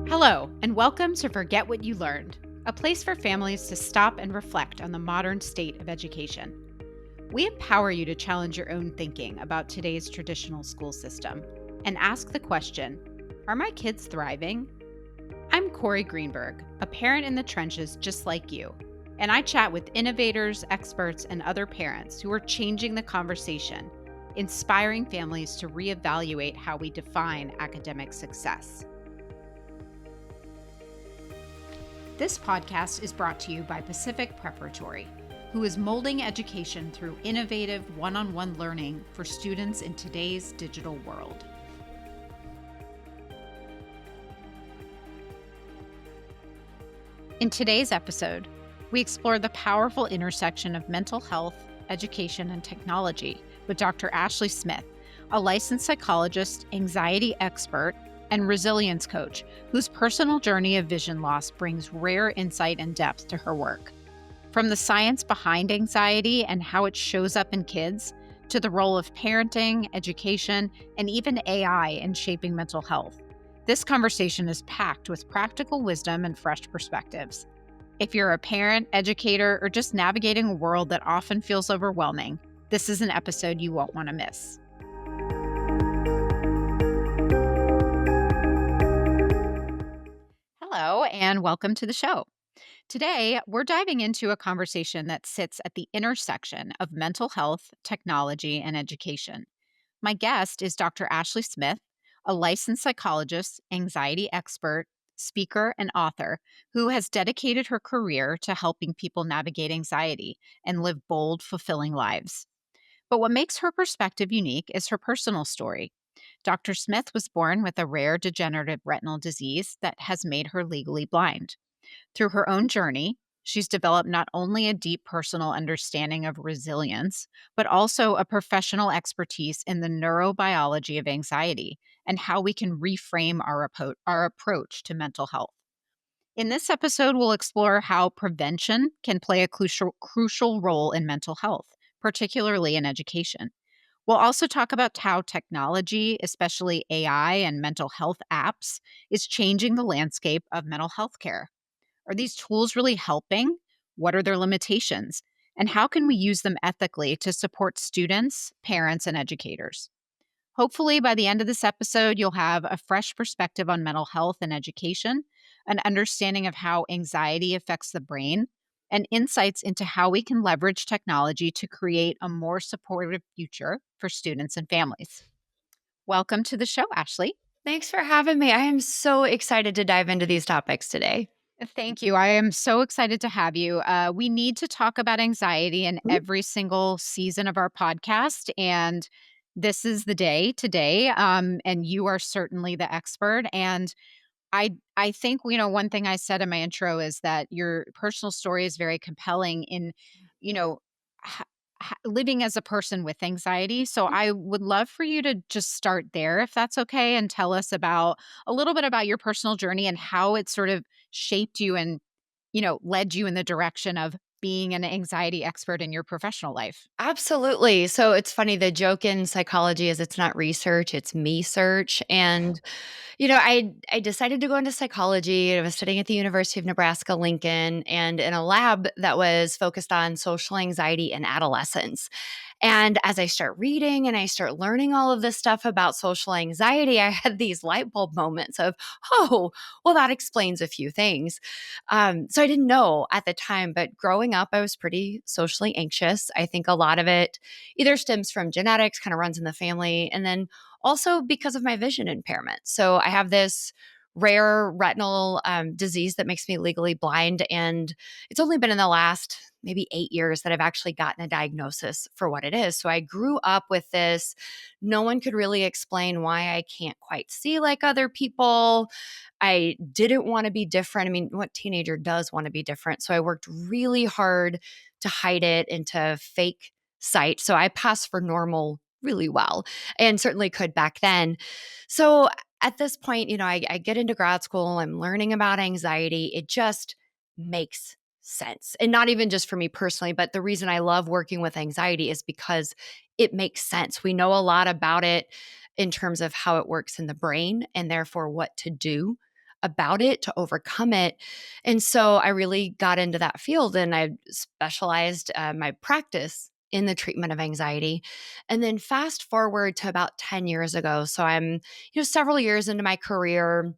Hello, and welcome to Forget What You Learned, a place for families to stop and reflect on the modern state of education. We empower you to challenge your own thinking about today's traditional school system and ask the question, are my kids thriving? I'm Corey Greenberg, a parent in the trenches just like you, and I chat with innovators, experts, and other parents who are changing the conversation, inspiring families to reevaluate how we define academic success. This podcast is brought to you by Pacific Preparatory, who is molding education through innovative one-on-one learning for students in today's digital world. In today's episode, we explore the powerful intersection of mental health, education, and technology with Dr. Ashley Smith, a licensed psychologist, anxiety expert, and resilience coach whose personal journey of vision loss brings rare insight and depth to her work. From the science behind anxiety and how it shows up in kids, to the role of parenting, education, and even AI in shaping mental health, this conversation is packed with practical wisdom and fresh perspectives. If you're a parent, educator, or just navigating a world that often feels overwhelming, this is an episode you won't want to miss. Hello, and welcome to the show. Today, we're diving into a conversation that sits at the intersection of mental health, technology, and education. My guest is Dr. Ashley Smith, a licensed psychologist, anxiety expert, speaker, and author who has dedicated her career to helping people navigate anxiety and live bold, fulfilling lives. But what makes her perspective unique is her personal story. Dr. Smith was born with a rare degenerative retinal disease that has made her legally blind. Through her own journey, she's developed not only a deep personal understanding of resilience, but also a professional expertise in the neurobiology of anxiety and how we can reframe our approach to mental health. In this episode, we'll explore how prevention can play a crucial role in mental health, particularly in education. We'll also talk about how technology, especially AI and mental health apps, is changing the landscape of mental health care. Are these tools really helping? What are their limitations? And how can we use them ethically to support students, parents, and educators? Hopefully, by the end of this episode, you'll have a fresh perspective on mental health and education, an understanding of how anxiety affects the brain, and insights into how we can leverage technology to create a more supportive future for students and families. Welcome to the show, Ashley. Thanks for having me. I am so excited to dive into these topics today. Thank you. I am so excited to have you. We need to talk about anxiety in every single season of our podcast. And this is the day today. And you are certainly the expert. And I think, one thing I said in my intro is that your personal story is very compelling in, you know, living as a person with anxiety. So I would love for you to just start there, if that's okay, and tell us about a little bit about your personal journey and how it sort of shaped you and, led you in the direction of being an anxiety expert in your professional life. Absolutely. So it's funny, the joke in psychology is it's not research, it's me search. And, I decided to go into psychology. I was studying at the University of Nebraska Lincoln and in a lab that was focused on social anxiety in adolescents. And as I start reading and I start learning all of this stuff about social anxiety, I had these light bulb moments of, oh, well, that explains a few things. So I didn't know at the time, but growing up, I was pretty socially anxious. I think a lot of it either stems from genetics, kind of runs in the family, and then also because of my vision impairment. So I have this rare retinal disease that makes me legally blind. And it's only been in the last maybe 8 years that I've actually gotten a diagnosis for what it is. So I grew up with this. No one could really explain why I can't quite see like other people. I didn't want to be different. I mean, what teenager does want to be different? So I worked really hard to hide it into fake sight. So I passed for normal really well and certainly could back then. So at this point, I get into grad school, I'm learning about anxiety. It just makes sense. And not even just for me personally, but the reason I love working with anxiety is because it makes sense. We know a lot about it in terms of how it works in the brain and therefore what to do about it to overcome it. And so I really got into that field and I specialized my practice in the treatment of anxiety. And then fast forward to about 10 years ago. So I'm, several years into my career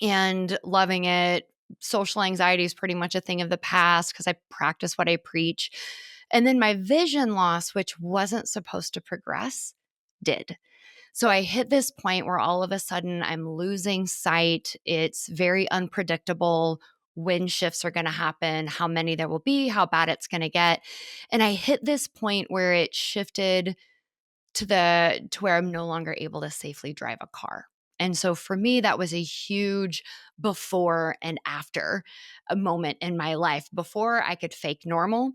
and loving it. Social anxiety is pretty much a thing of the past because I practice what I preach. And then my vision loss, which wasn't supposed to progress, did. So I hit this point where all of a sudden I'm losing sight. It's very unpredictable when shifts are going to happen, how many there will be, how bad it's going to get. And I hit this point where it shifted to where I'm no longer able to safely drive a car. And so for me, that was a huge before and after a moment in my life. Before I could fake normal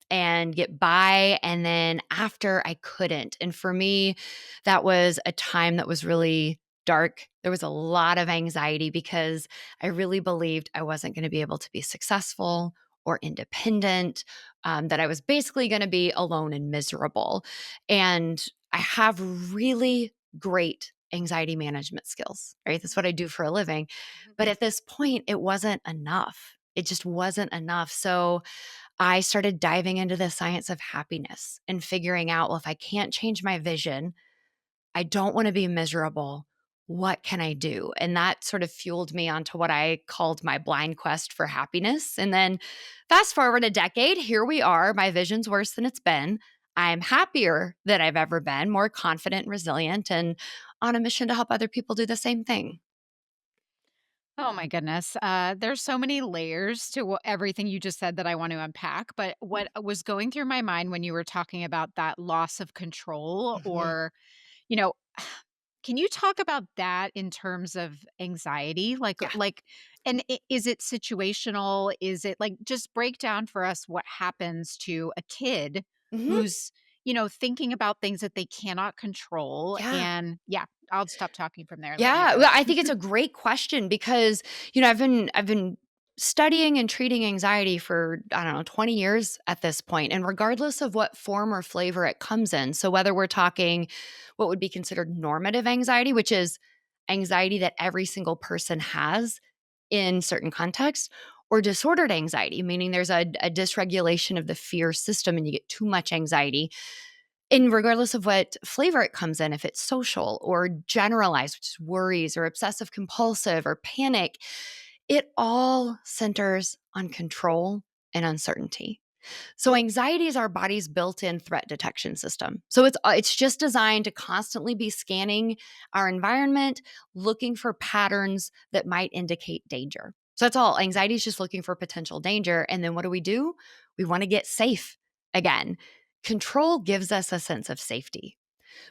and get by, and then after I couldn't. And for me, that was a time that was really dark. There was a lot of anxiety because I really believed I wasn't going to be able to be successful or independent, that I was basically going to be alone and miserable. And I have really great anxiety management skills, right? That's what I do for a living. Mhm. But at this point, it wasn't enough. It just wasn't enough. So I started diving into the science of happiness and figuring out, well, if I can't change my vision, I don't want to be miserable. What can I do? And that sort of fueled me onto what I called my blind quest for happiness. And then fast forward a decade, here we are. My vision's worse than it's been. I'm happier than I've ever been, more confident and resilient, and on a mission to help other people do the same thing. Oh my goodness. There's so many layers to everything you just said that I want to unpack. But what was going through my mind when you were talking about that loss of control, Mhm. or, you know, can you talk about that in terms of anxiety? Yeah. And is it situational? Is it like, just break down for us what happens to a kid Mhm. who's, thinking about things that they cannot control? Yeah. And yeah, I'll stop talking from there and let you Yeah, go. well, I think it's a great question because, I've been studying and treating anxiety for, I don't know, 20 years at this point, and regardless of what form or flavor it comes in. So whether we're talking what would be considered normative anxiety, which is anxiety that every single person has in certain contexts, or disordered anxiety, meaning there's a dysregulation of the fear system and you get too much anxiety, and regardless of what flavor it comes in, if it's social or generalized, which is worries or obsessive compulsive or panic, it all centers on control and uncertainty. So anxiety is our body's built-in threat detection system. So it's just designed to constantly be scanning our environment, looking for patterns that might indicate danger. So that's all. Anxiety is just looking for potential danger, and then what do? We want to get safe again. Control gives us a sense of safety.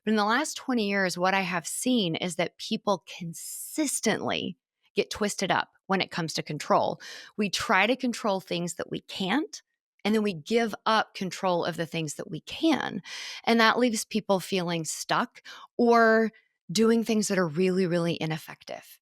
But in the last 20 years, what I have seen is that people consistently get twisted up when it comes to control. We try to control things that we can't, and then we give up control of the things that we can. And that leaves people feeling stuck or doing things that are really, really ineffective.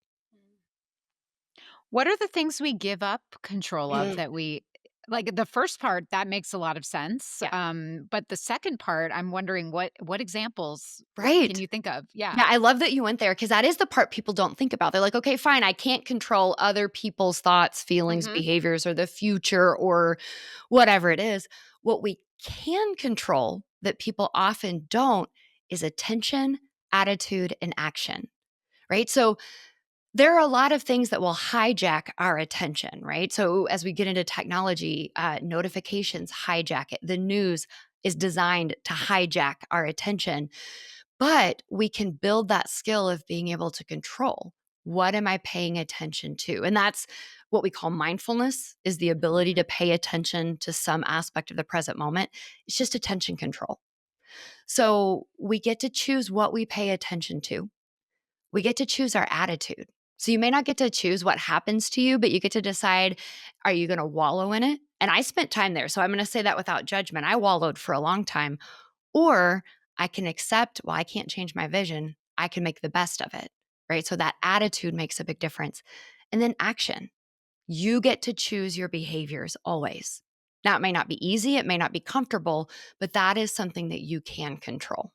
What are the things we give up control of Mm, that we like? The first part, that makes a lot of sense, yeah, but the second part, I'm wondering what examples can right. you think of? Yeah. Yeah, I love that you went there because that is the part people don't think about. They're like, okay, fine, I can't control other people's thoughts, feelings, Mhm. behaviors, or the future, or whatever it is. What we can control that people often don't is attention, attitude, and action, right? So there are a lot of things that will hijack our attention, right? So as we get into technology, notifications hijack it. The news is designed to hijack our attention, but we can build that skill of being able to control what am I paying attention to? And that's what we call mindfulness is the ability to Mhm. pay attention to some aspect of the present moment. It's just attention control. So we get to choose what we pay attention to. We get to choose our attitude. So you may not get to choose what happens to you, but you get to decide, are you going to wallow in it? And I spent time there. So I'm going to say that without judgment. I wallowed for a long time. Or I can accept, well, I can't change my vision. I can make the best of it, right? So that attitude makes a big difference. And then action. You get to choose your behaviors always. Now, it may not be easy, it may not be comfortable, but that is something that you can control.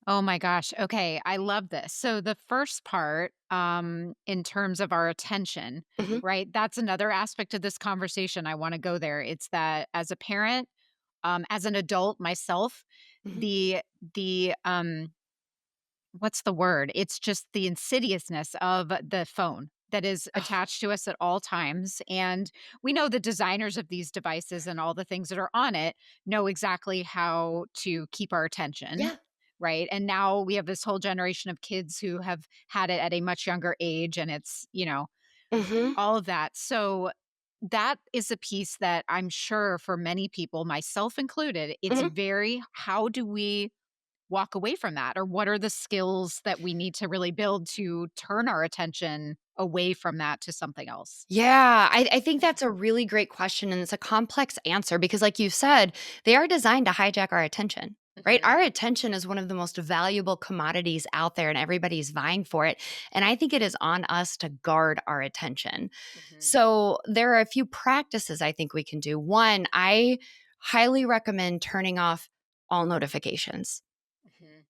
Oh my gosh. Okay, I love this. So the first part, in terms of our attention, Mhm, right? That's another aspect of this conversation. I want to go there. It's that as a parent, as an adult myself, mhm. the what's the word? It's just the insidiousness of the phone that is Oh, attached to us at all times. And we know the designers of these devices and all the things that are on it know exactly how to keep our attention. yeah. Right. And now we have this whole generation of kids who have had it at a much younger age. And it's, Mhm, all of that. So that is a piece that I'm sure for many people, myself included, it's mhm. very, how do we walk away from that? Or what are the skills that we need to really build to turn our attention away from that to something else? Yeah, I think that's a really great question, and it's a complex answer because, like you said, they are designed to hijack our attention, right? Mhm, Our attention is one of the most valuable commodities out there, and everybody's vying for it. And I think it is on us to guard our attention. mhm, So, there are a few practices I think we can do. One, I highly recommend turning off all notifications, mhm.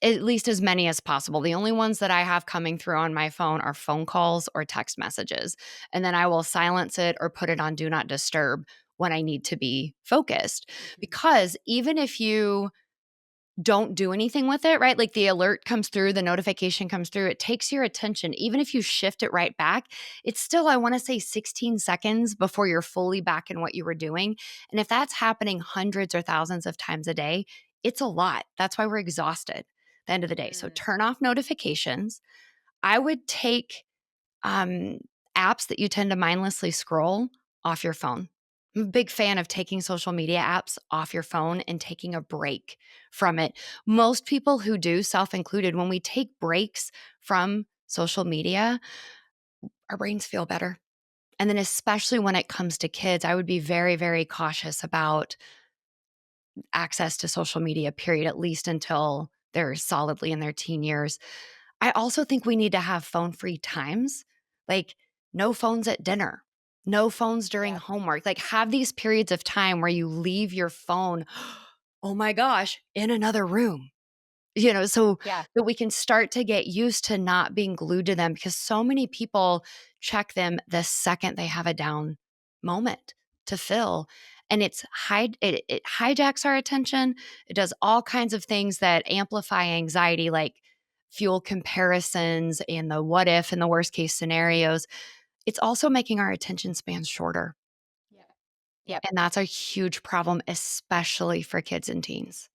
at least as many as possible. The only ones that I have coming through on my phone are phone calls or text messages. And then I will silence it or put it on do not disturb when I need to be focused. Mhm. Because even if you don't do anything with it, right? Like the alert comes through, the notification comes through, it takes your attention. Even if you shift it right back, it's still, I want to say, 16 seconds before you're fully back in what you were doing. And if that's happening hundreds or thousands of times a day, it's a lot. That's why we're exhausted at the end of the day. So Mm, turn off notifications. I would take um, apps that you tend to mindlessly scroll off your phone. I'm a big fan of taking social media apps off your phone and taking a break from it. Most people who do, self included, when we take breaks from social media, our brains feel better. And then, especially when it comes to kids, I would be very, very cautious about access to social media, period, at least until they're solidly in their teen years. I also think we need to have phone free times, like no phones at dinner, no phones during yeah, homework. Like have these periods of time where you leave your phone, oh my gosh, in another room. So yeah, that we can start to get used to not being glued to them because so many people check them the second they have a down moment to fill. And it hijacks our attention. It does all kinds of things that amplify anxiety, like fuel comparisons and the what if and the worst case scenarios. It's also making our attention spans shorter. yeah. Yep. And that's a huge problem, especially for kids and teens.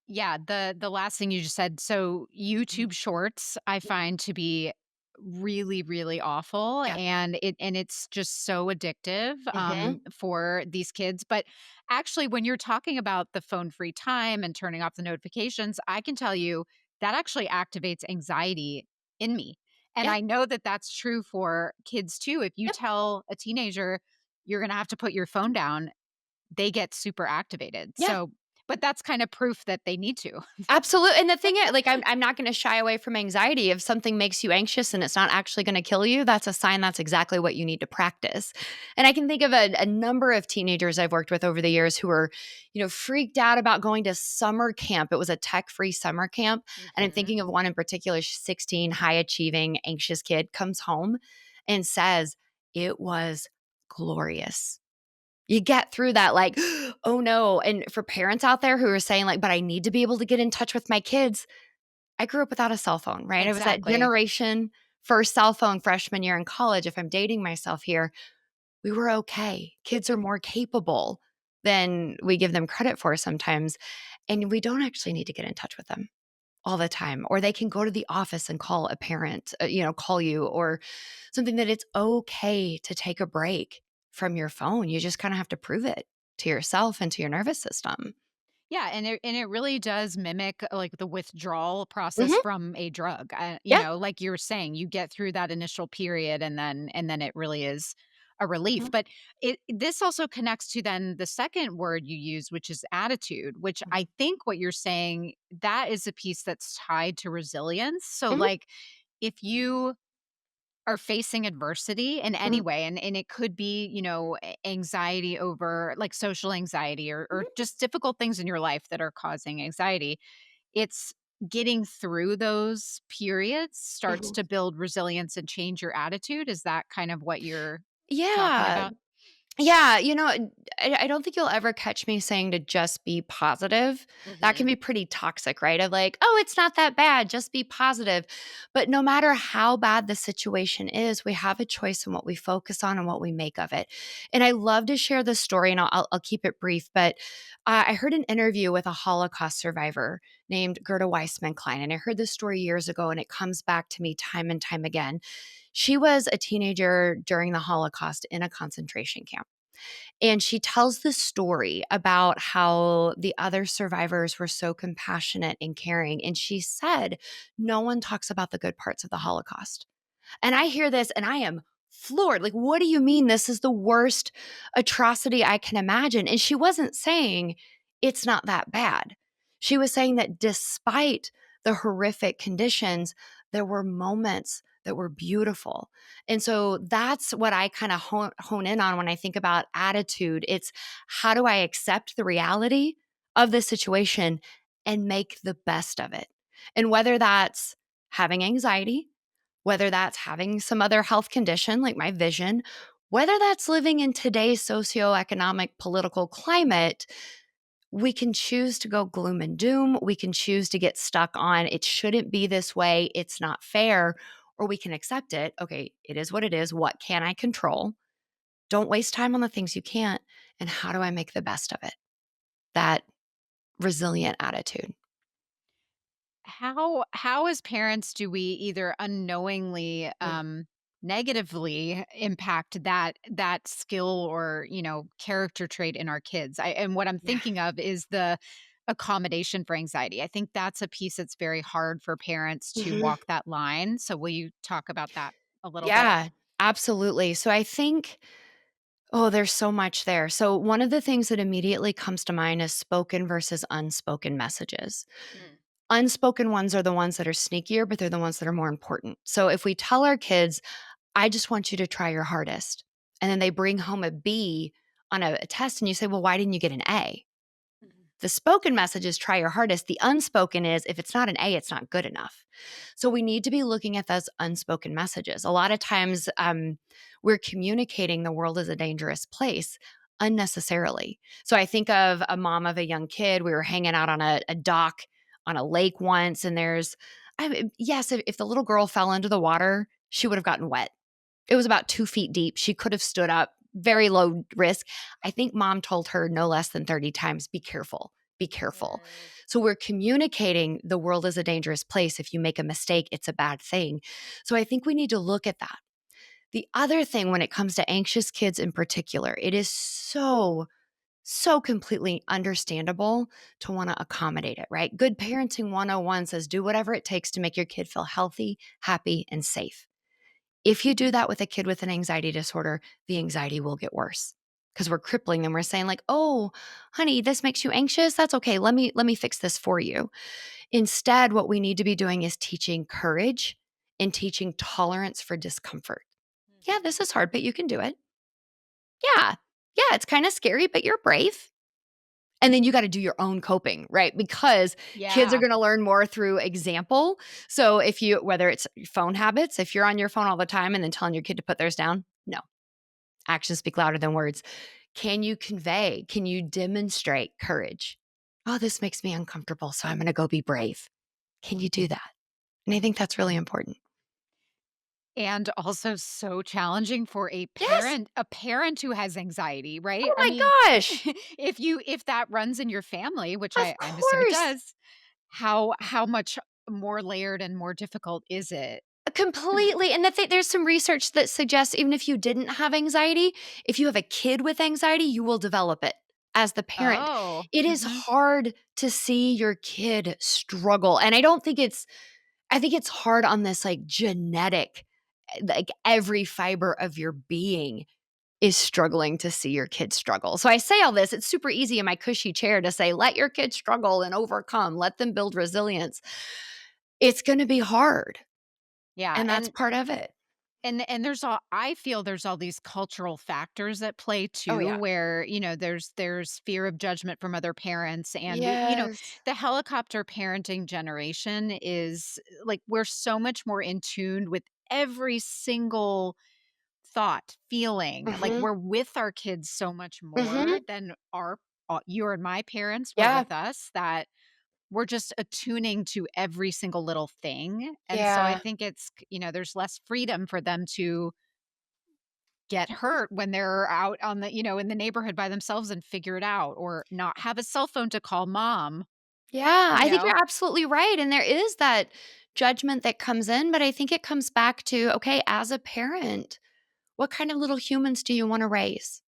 Yeah, the last thing you just said, so Mhm. YouTube Shorts I find to be really, really awful, Yeah. and it's just so addictive, Hmm. for these kids. But actually, when you're talking about the phone-free time and turning off the notifications, I can tell you that actually activates anxiety in me, and Yeah. I know that that's true for kids too. If you Yep. tell a teenager, "You're gonna have to put your phone down," they get super activated. Yeah. So but that's kind of proof that they need to. Absolutely, and the thing is, like, I'm not gonna shy away from anxiety. If something makes you anxious and it's not actually gonna kill you, that's a sign that's exactly what you need to practice. And I can think of a number of teenagers I've worked with over the years who were, freaked out about going to summer camp. It was a tech-free summer camp, and I'm Mhm. thinking of one in particular. She's 16, high achieving, anxious kid, comes home and says, "It was glorious." You get through that like, "Oh, no," and for parents out there who are saying like, "But I need to be able to get in touch with my kids." I grew up without a cell phone, right? I was that Exactly. generation first cell phone freshman year in college, if I'm dating myself here. We were okay. Kids are more capable than we give them credit for sometimes, and we don't actually need to get in touch with them all the time, or they can go to the office and call a parent, call you or something that it's okay to take a break from your phone. You just kind of have to prove it to yourself and to your nervous system. Yeah, and it really does mimic, like, the withdrawal process Mhm. from a drug. Yeah. Like you were saying, you get through that initial period and then it really is a relief. Mhm. But this also connects to then the second word you use, which is attitude, which Mhm. I think what you're saying, that is a piece that's tied to resilience. So, Mhm. like, if you are facing adversity in any Mhm. way, and it could be, anxiety over, like, social anxiety or Mhm. just difficult things in your life that are causing anxiety, it's getting through those periods starts Mhm. to build resilience and change your attitude? Is that kind of what you're talking Yeah. about? Yeah, I don't think you'll ever catch me saying to just be positive. That can Mhm. be pretty toxic, right? Of like, "Oh, it's not that bad, just be positive." But no matter how bad the situation is, we have a choice in what we focus on and what we make of it. And I love to share this story, and I'll keep it brief, but, I heard an interview with a Holocaust survivor named Gerda Weissman Klein, and I heard this story years ago, and it comes back to me time and time again. She was a teenager during the Holocaust in a concentration camp. And she tells this story about how the other survivors were so compassionate and caring. And she said, no one talks about the good parts of the Holocaust. And I hear this and I am floored. Like, what do you mean this is the worst atrocity I can imagine? And she wasn't saying it's not that bad. She was saying that despite the horrific conditions, there were moments that were beautiful. And so that's what I kind of hone in on when I think about attitude. It's how do I accept the reality of the situation and make the best of it? And whether that's having anxiety, whether that's having some other health condition like my vision, whether that's living in today's socioeconomic political climate, we can choose to go gloom and doom. We can choose to get stuck on it shouldn't be this way, it's not fair, or we can accept it. Okay, it is what it is. What can I control? Don't waste time on the things you can't. And how do I make the best of it? That resilient attitude. How as parents do we either unknowingly, negatively impact that skill or, character trait in our kids? And what I'm Yeah. thinking of is the accommodation for anxiety. I think that's a piece that's very hard for parents to Mhm. walk that line. So will you talk about that a little bit? Yeah, absolutely. So I think oh, there's so much there. So, one of the things that immediately comes to mind is spoken versus unspoken messages. Mm, Unspoken ones are the ones that are sneakier, but they're the ones that are more important. So, if we tell our kids, I just want you to try your hardest, and then they bring home a B on a test, and you say, well, why didn't you get an A? mhm. The spoken message is try your hardest. The unspoken is if it's not an A, it's not good enough. So we need to be looking at those unspoken messages. A lot of times we're communicating the world is a dangerous place unnecessarily. So I think of a mom of a young kid. We were hanging out on a dock on a lake once, and yes, if the little girl fell into the water, she would have gotten wet. It was about 2 feet deep. She could have stood up, very low risk. I think mom told her no less than 30 times, "Be careful, be careful." Mm, So we're communicating the world is a dangerous place. If you make a mistake, it's a bad thing. So I think we need to look at that. The other thing when it comes to anxious kids in particular, it is so completely understandable to want to accommodate it, right? Good parenting 101 says do whatever it takes to make your kid feel healthy, happy, and safe. If you do that with a kid with an anxiety disorder, the anxiety will get worse because we're crippling them. We're saying like, "Oh, honey, this makes you anxious. That's okay. Let me fix this for you." Instead, what we need to be doing is teaching courage and teaching tolerance for discomfort. Yeah, mhm. this is hard, but you can do it. Yeah. Yeah, it's kind of scary, but you're brave. And then you got to do your own coping, right? Because kids are Yeah. going to learn more through example. So if you, whether it's phone habits, if you're on your phone all the time and then telling your kid to put theirs down, no, actions speak louder than words. Can you convey? Can you demonstrate courage? Oh, this makes me uncomfortable. So I'm going to go be brave. Can you do that? And I think that's really important. And also so challenging for Yes. a parent who has anxiety, right? Oh I my mean, gosh. if that runs in your family, which Of I'm assuming it course. does, how much more layered and more difficult is it? Completely, and there's some research that suggests even if you didn't have anxiety, if you have a kid with anxiety, you will develop it as the parent. Oh, It is mhm. hard to see your kid struggle, and I don't think it's I think it's hard on this, like, genetic like, every fiber of your being is struggling to see your kid struggle. So I say all this, it's super easy in my cushy chair to say, "Let your kids struggle and overcome, let them build resilience." It's gonna be hard, Yeah, and that's and part of it. And there's all I feel there's all these cultural factors at play Oh, too, yeah. where, there's fear of judgment from other parents, and Yes. the helicopter parenting generation is like, we're so much more in tune with every single thought, feeling, like, Mhm. we're with our kids so much more Mhm. than your and my parents were Yeah. with us, that we're just attuning to every single little thing, and so I Yeah. think there's less freedom for them to get hurt when they're out on in the neighborhood by themselves and figure it out, or not have a cell phone to call mom, Yeah, you I think know? you're absolutely right, and there is that judgment that comes in, but I think it comes back to, okay, as a parent, what kind of little humans do you wanna raise?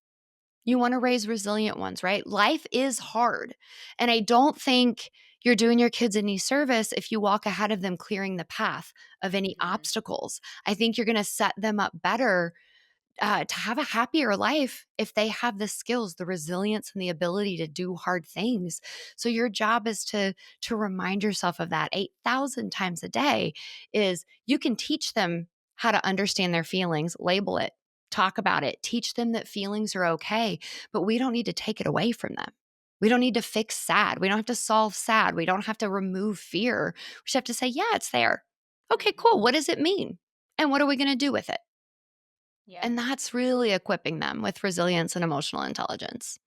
You wanna raise resilient ones, right? Life is hard, and I don't think you're doing your kids any service if you walk ahead of them clearing the path of any Mhm, obstacles. I think you're gonna set them up better to have a happier life if they have the skills, the resilience, and the ability to do hard things. So your job is to remind yourself of that 8,000 times a day. Is you can teach them how to understand their feelings, label it, talk about it, teach them that feelings are okay, but we don't need to take it away from them. We don't need to fix sad. We don't have to solve sad. We don't have to remove fear. We just have to say, yeah, it's there. Okay, cool. mhm. What does it mean? And what are we going to do with it? Yep. And that's really equipping them with resilience and emotional intelligence.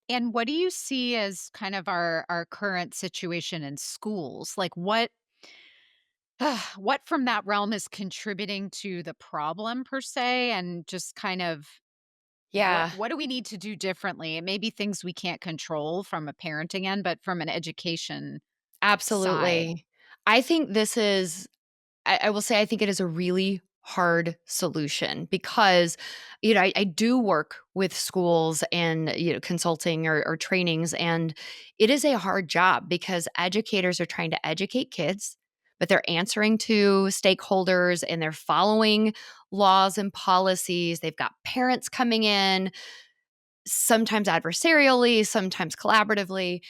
And what do you see as kind of our current situation in schools? Like, what from that realm is contributing to the problem per se, and just kind of what Yeah, what do we need to do differently? It may be things we can't control from a parenting end, but from an education side. absolutely. I think this is I will say I think it is a really hard solution because, I do work with schools and, consulting or trainings, and it is a hard job because educators are trying to educate kids, but they're answering to stakeholders and they're following laws and policies. They've got parents coming in, sometimes adversarially, sometimes collaboratively.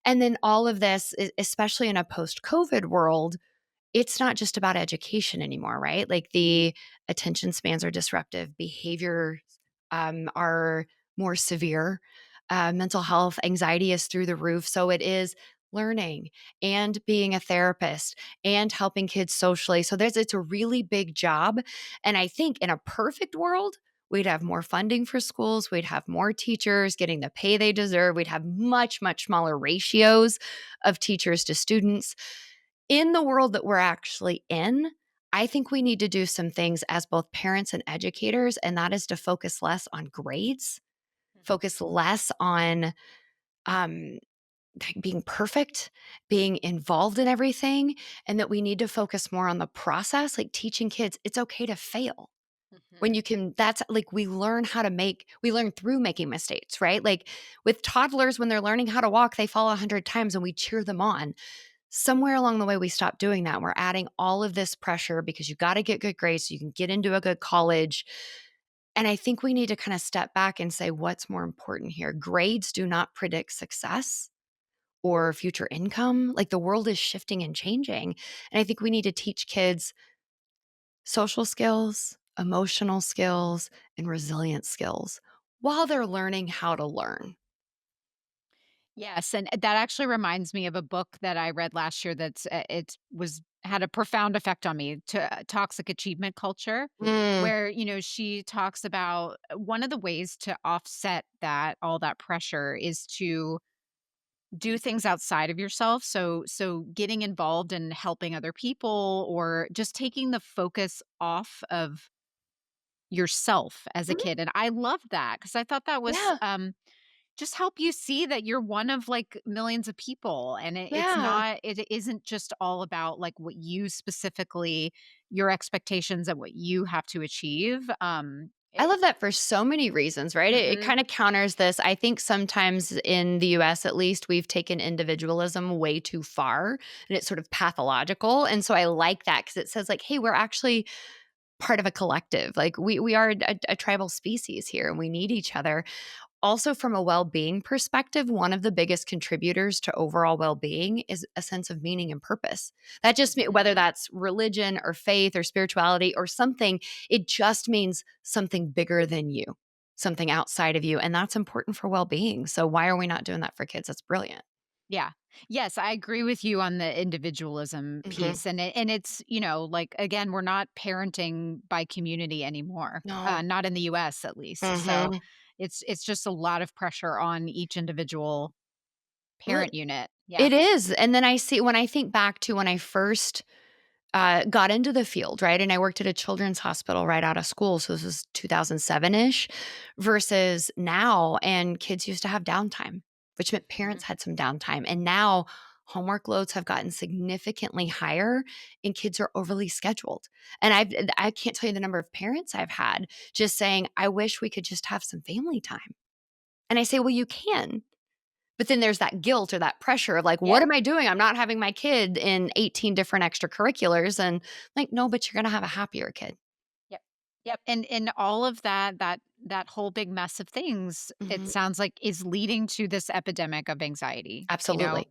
And then all of this, especially in a post COVID world, it's not just about education anymore, right? Like the attention spans are disruptive, behaviors are more severe, mental health, anxiety is through the roof. So it is learning and being a therapist and helping kids socially. So it's a really big job. And I think in a perfect world, we'd have more funding for schools, we'd have more teachers getting the pay they deserve, we'd have much, much smaller ratios of teachers to students. In the world that we're actually in, I think we need to do some things as both parents and educators, and that is to focus less on grades, Mhm, focus less on um, being perfect, being involved in everything, and that we need to focus more on the process, like teaching kids it's okay to fail. When mhm. you can, that's like we learn through making mistakes, right? Like with toddlers, when they're learning how to walk, they fall 100 times and we cheer them on. Somewhere along the way, we stopped doing that. We're adding all of this pressure because you got to get good grades so you can get into a good college. And I think we need to kind of step back and say, what's more important here? Grades do not predict success or future income. Like the world is shifting and changing. And I think we need to teach kids social skills, emotional skills, and resilience skills while they're learning how to learn. Yes, and that actually reminds me of a book that I read last year that's it was had a profound effect on me, to Toxic Achievement Culture, Mm, where, she talks about one of the ways to offset all that pressure is to do things outside of yourself. So getting involved in helping other people, or just taking the focus off of yourself as a mhm. kid. And I love that, because I thought that was Yeah, just help you see that you're one of like millions of people, and yeah. it isn't just all about like what you specifically, your expectations and what you have to achieve. I love that for so many reasons, right? It Mhm. kind of counters this. I think sometimes in the US, at least, we've taken individualism way too far and it's sort of pathological. And so I like that because it says, like, hey, we're actually part of a collective. Like we are a tribal species here and we need each other. Also, from a well being perspective, one of the biggest contributors to overall well being is a sense of meaning and purpose. That just whether Mhm. that's religion or faith or spirituality or something, it just means something bigger than you, something outside of you. And that's important for well being. So, why are we not doing that for kids? That's brilliant. Yeah. Yes, I agree with you on the individualism Hmm. piece, and it's, like, again, we're not parenting by community anymore, No. not in the US at least. So Hmm. it's just a lot of pressure on each individual Well, parent unit. Yeah. it is. And then I see when I think back to when I first got into the field, right? And I worked at a children's hospital right out of school. So this was 2007 ish versus now. And kids used to have downtime, which meant Mhm. parents had some downtime. And now homework loads have gotten significantly higher and kids are overly scheduled. And I can't tell you the number of parents I've had just saying, I wish we could just have some family time. And I say, well, you can. But then there's that guilt or that pressure of like, what Yeah. am I doing? I'm not having my kid in 18 different extracurriculars. And like, no, but you're going to have a happier kid. Yep. Yep. And all of that whole big mess of things, it Mhm. sounds like, is leading to this epidemic of anxiety. Absolutely.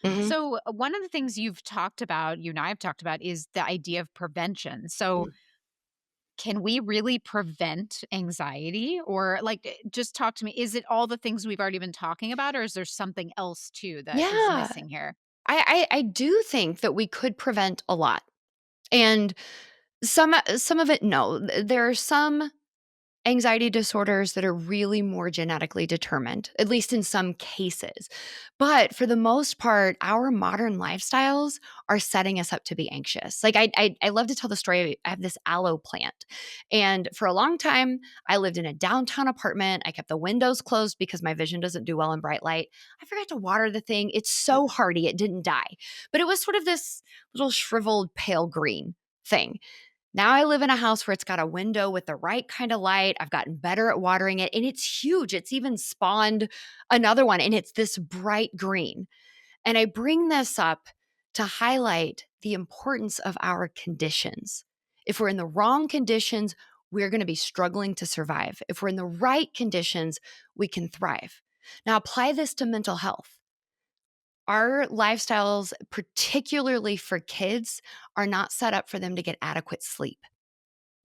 Mhm. So, one of the things you've talked about, you and I have talked about, is the idea of prevention. So, Mm. can we really prevent anxiety? Or, like, just talk to me. Is it all the things we've already been talking about, or is there something else too that is Yeah. missing here? I do think that we could prevent a lot. And some of it, no. There are some anxiety disorders that are really more genetically determined, at least in some cases. But for the most part, our modern lifestyles are setting us up to be anxious. Like I love to tell the story. I have this aloe plant, and for a long time, I lived in a downtown apartment. I kept the windows closed because my vision doesn't do well in bright light. I forgot to water the thing. It's so hardy, it didn't die, but it was sort of this little shriveled pale green thing. Now I live in a house where it's got a window with the right kind of light. I've gotten better at watering it and it's huge. It's even spawned another one and it's this bright green. And I bring this up to highlight the importance of our conditions. If we're in the wrong conditions, we're going to be struggling to survive. If we're in the right conditions, we can thrive. Now apply this to mental health. Our lifestyles, particularly for kids, are not set up for them to get adequate sleep.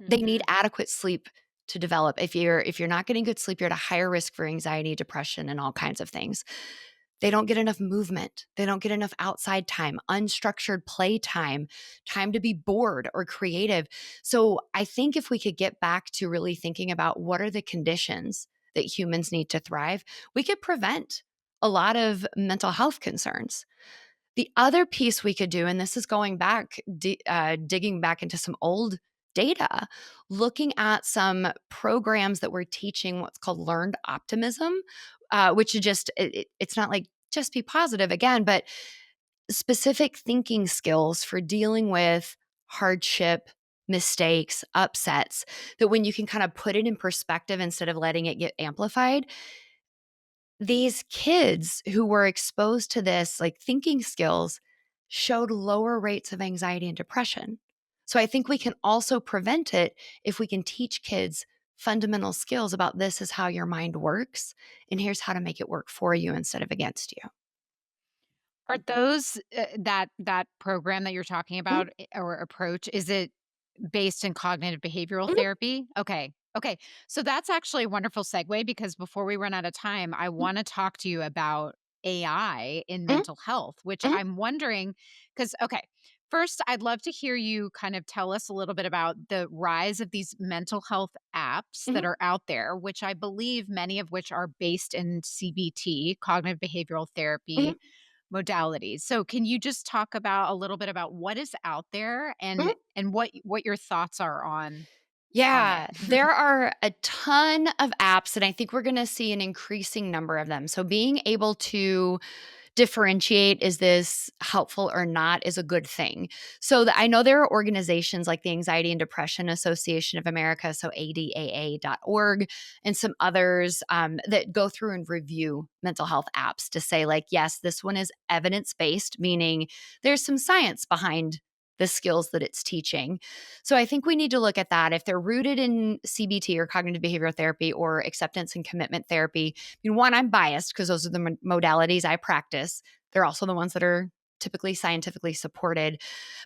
They need Mhm. adequate sleep to develop. If you're not getting good sleep, you're at a higher risk for anxiety, depression, and all kinds of things. They don't get enough movement. They don't get enough outside time, unstructured play time, time to be bored or creative. So I think if we could get back to really thinking about what are the conditions that humans need to thrive, we could prevent a lot of mental health concerns. The other piece we could do, and this is going back, digging back into some old data, looking at some programs that were teaching what's called learned optimism, which is just, it's not like just be positive again, but specific thinking skills for dealing with hardship, mistakes, upsets, that when you can kind of put it in perspective instead of letting it get amplified, these kids who were exposed to this, like thinking skills, showed lower rates of anxiety and depression. So I think we can also prevent it if we can teach kids fundamental skills about this is how your mind works and here's how to make it work for you instead of against you. Are those that program that you're talking Mhm, about, or approach, is it based in cognitive behavioral mhm, therapy? Okay. Okay. So that's actually a wonderful segue, because before we run out of time, I mhm, want to talk to you about AI in mhm, mental health, which mhm, I'm wondering, because, okay, first, I'd love to hear you kind of tell us a little bit about the rise of these mental health apps that mhm, are out there, which I believe many of which are based in CBT, cognitive behavioral mhm, therapy modalities. So can you just talk about a little bit about what is out there, mhm. and what your thoughts are on it? Yeah, there are a ton of apps, and I think we're going to see an increasing number of them. So, being able to differentiate is this helpful or not is a good thing. So I know there are organizations like the Anxiety and Depression Association of America, so adaa.org, and some others that go through and review mental health apps to say, like, yes, this one is evidence based, meaning there's some science behind the skills that it's teaching. So I think we need to look at that. If they're rooted in CBT or cognitive behavioral therapy or acceptance and commitment therapy, I mean, one, I'm biased because those are the modalities I practice. They're also the ones that are typically scientifically supported,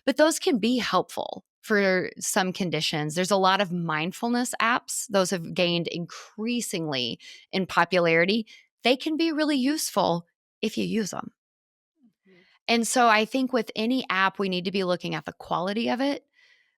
but those can be helpful for some conditions. There's a lot of mindfulness apps, those have gained increasingly in popularity. They can be really useful if you use them. Mhm. And so I think with any app, we need to be looking at the quality of it.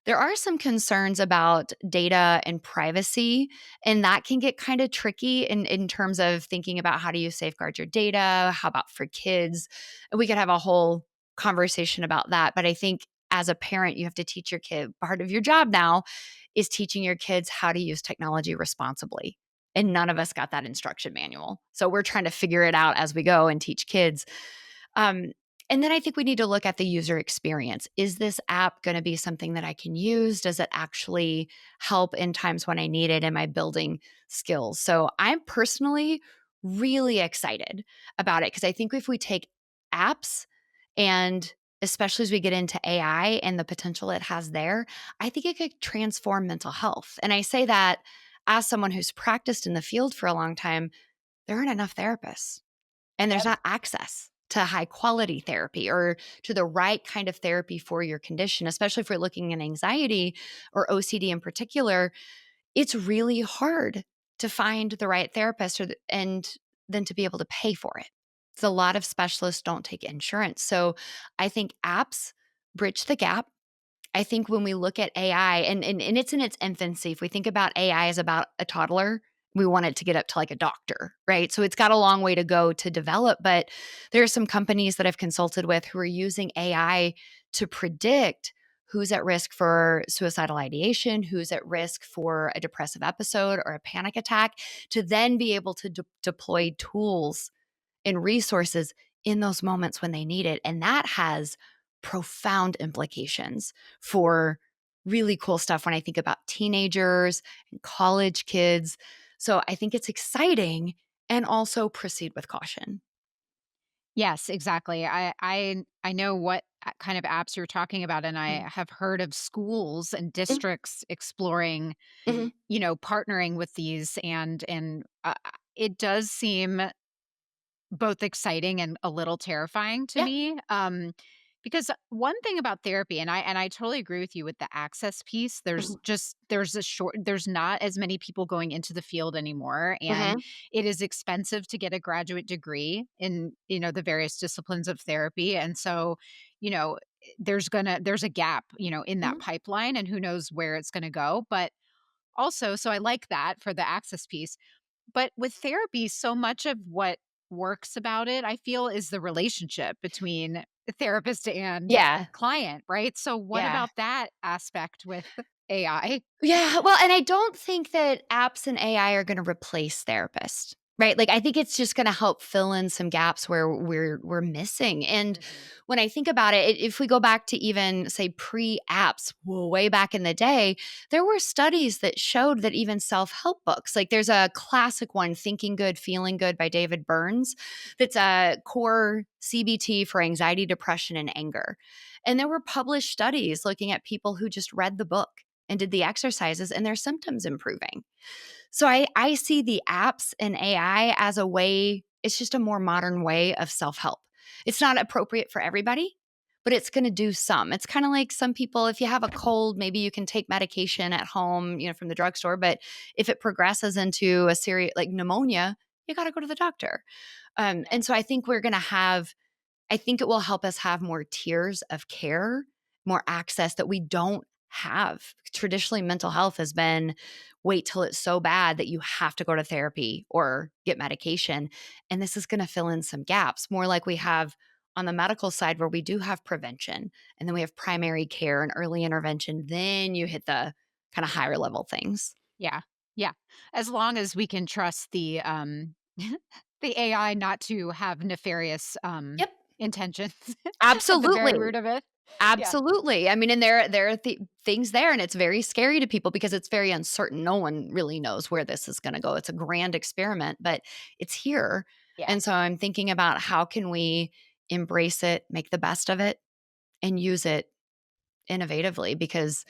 There are some concerns about data and privacy, and that can get kind of tricky in terms of thinking about how do you safeguard your data? How about for kids? And we could have a whole conversation about that. But I think as a parent, you have to teach your kid part of your job now is teaching your kids how to use technology responsibly. And none of us got that instruction manual. So we're trying to figure it out as we go and teach kids. Um, and then I think we need to look at the user experience. Is this app going to be something that I can use? Does it actually help in times when I need it? Am I building skills? So I'm personally really excited about it because I think if we take apps and especially as we get into AI and the potential it has there, I think it could transform mental health. And I say that as someone who's practiced in the field for a long time, there aren't enough therapists and there's Yep. not access to high quality therapy or to the right kind of therapy for your condition, especially if we're looking at anxiety or OCD in particular. It's really hard to find the right therapist and then to be able to pay for it. So a lot of specialists don't take insurance. So I think apps bridge the gap. I think when we look at AI and it's in its infancy, if we think about AI as about a toddler, we want it to get up to like a doctor, right? So it's got a long way to go to develop, but there are some companies that I've consulted with who are using AI to predict who's at risk for suicidal ideation, who's at risk for a depressive episode or a panic attack, to then be able to deploy tools and resources in those moments when they need it. And that has profound implications for really cool stuff when I think about teenagers and college kids. So I think it's exciting and also proceed with caution. Yes, exactly. I know what kind of apps you're talking about, and I Mhm. have heard of schools and Mhm. districts exploring, Mhm. partnering with these, and it does seem both exciting and a little terrifying to Yeah. me, because one thing about therapy, and I totally agree with you with the access piece, Mhm. there's not as many people going into the field anymore, and Mhm. it is expensive to get a graduate degree in, the various disciplines of therapy, and so, you know, there's a gap, in that Mhm. pipeline, and who knows where it's gonna go, but also so I like that for the access piece. But with therapy, so much of what works about it, I feel, is the relationship between the therapist and Yeah. client, right? So what Yeah. about that aspect with AI? Yeah, well, and I don't think that apps and AI are gonna replace therapists, right? Like, I think it's just gonna help fill in some gaps where we're missing, and Mhm. when I think about it, if we go back to even, say, pre-apps, way back in the day, there were studies that showed that even self-help books like, there's a classic one, Thinking Good, Feeling Good by David Burns, that's a core CBT for anxiety, depression, and anger, and there were published studies looking at people who just read the book and did the exercises and their symptoms improving. So I see the apps and AI as a way, it's just a more modern way of self-help. It's not appropriate for everybody, but it's going to do some. It's kind of like some people, if you have a cold, maybe you can take medication at home, from the drugstore, but if it progresses into a serious like pneumonia, you got to go to the doctor. Yeah. And so I think we're going to have I think it will help us have more tiers of care, more access that we don't have. Traditionally, mental health has been wait till it's so bad that you have to go to therapy or get medication. And this is going to fill in some gaps, more like we have on the medical side, where we do have prevention and then we have primary care and early intervention. Then you hit the kind of higher level things. Yeah. Yeah. As long as we can trust the AI not to have nefarious Yep. intentions at the very Absolutely. root of it. Yeah. Absolutely. I mean, and there are things there, and it's very scary to people because it's very uncertain. No one really knows where this is gonna go. It's a grand experiment, but it's here, Yeah. and so I'm thinking about how can we embrace it, make the best of it, and use it innovatively because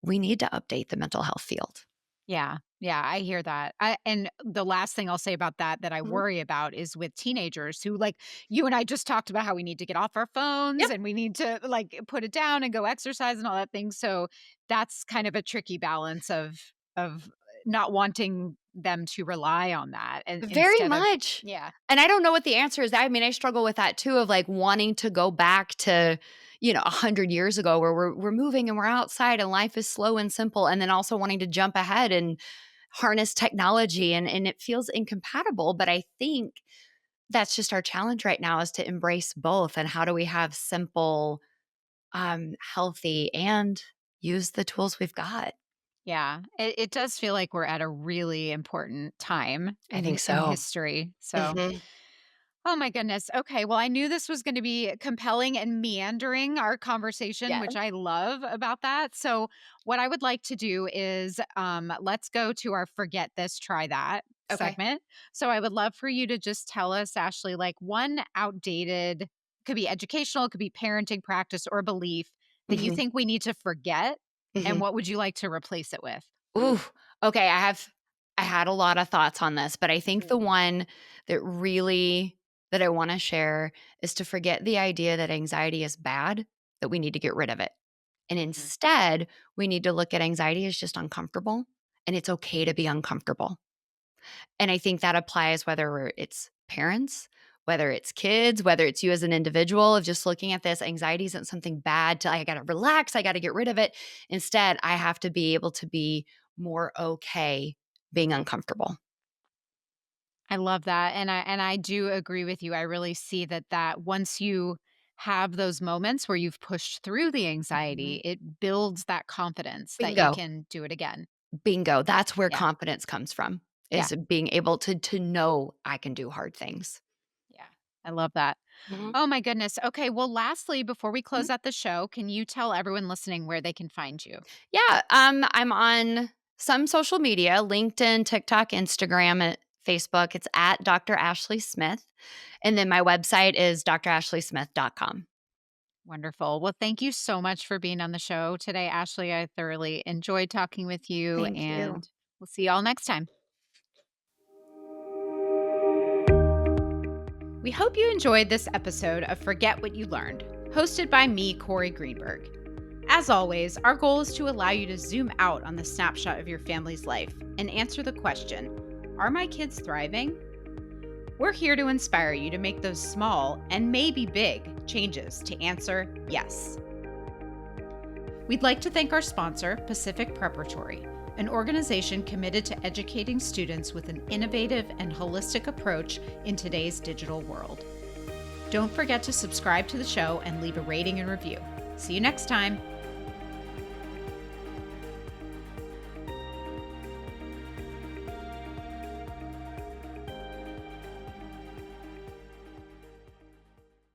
we need to update the mental health field. Yeah. Yeah, I hear that. And the last thing I'll say about that I Mhm. worry about is with teenagers who, like, you and I just talked about how we need to get off our phones Yep. and we need to, like, put it down and go exercise and all that thing. So that's kind of a tricky balance of not wanting them to rely on that and Very instead of much. yeah. And I don't know what the answer is. I mean, I struggle with that too of like wanting to go back to, 100 years ago where we're moving and we're outside and life is slow and simple and then also wanting to jump ahead and harness technology and it feels incompatible, but I think that's just our challenge right now is to embrace both and how do we have simple, healthy and use the tools we've got. Yeah. It does feel like we're at a really important time I think in so. history. So Mhm. oh my goodness. Okay. Well, I knew this was going to be compelling and meandering, our conversation, Yeah. which I love about that. So, what I would like to do is let's go to our forget this, try that Okay. segment. So, I would love for you to just tell us, Ashley, like one outdated, could be educational, it could be parenting practice or belief that you Mhm. think we need to forget. And Mhm. what would you like to replace it with? Ooh, okay, I had a lot of thoughts on this, but I think the Mm, one that I wanna share is to forget the idea that anxiety is bad, that we need to get rid of it. And mhm. instead, we need to look at anxiety as just uncomfortable, and it's okay to be uncomfortable. And I think that applies whether it's parents, whether it's kids, whether it's you as an individual of just looking at this, anxiety isn't something bad to I gotta relax, I gotta get rid of it. Instead, I have to be able to be more okay being uncomfortable. I love that, and I do agree with you. I really see that once you have those moments where you've pushed through the Mhm. anxiety, it builds that confidence that you Bingo. can do it again. Bingo. That's where Yeah, confidence comes from, yeah, is being able to know I can do hard things. yeah. I love that. Mhm. Oh my goodness. Okay, well, lastly, before we Mhm. close out the show, can you tell everyone listening where they can find you? Yeah, I'm on some social media, LinkedIn, TikTok, Instagram, Facebook. It's at Dr. Ashley Smith. And then my website is drashleysmith.com. Wonderful. Well, thank you so much for being on the show today, Ashley. I thoroughly enjoyed talking with you, Thank you. and we'll see you all next time. We hope you enjoyed this episode of Forget What You Learned, hosted by me, Corey Greenberg. As always, our goal is to allow you to zoom out on the snapshot of your family's life and answer the question, are my kids thriving? We're here to inspire you to make those small and maybe big changes to answer yes. We'd like to thank our sponsor, Pacific Preparatory, an organization committed to educating students with an innovative and holistic approach in today's digital world. Don't forget to subscribe to the show and leave a rating and review. See you next time.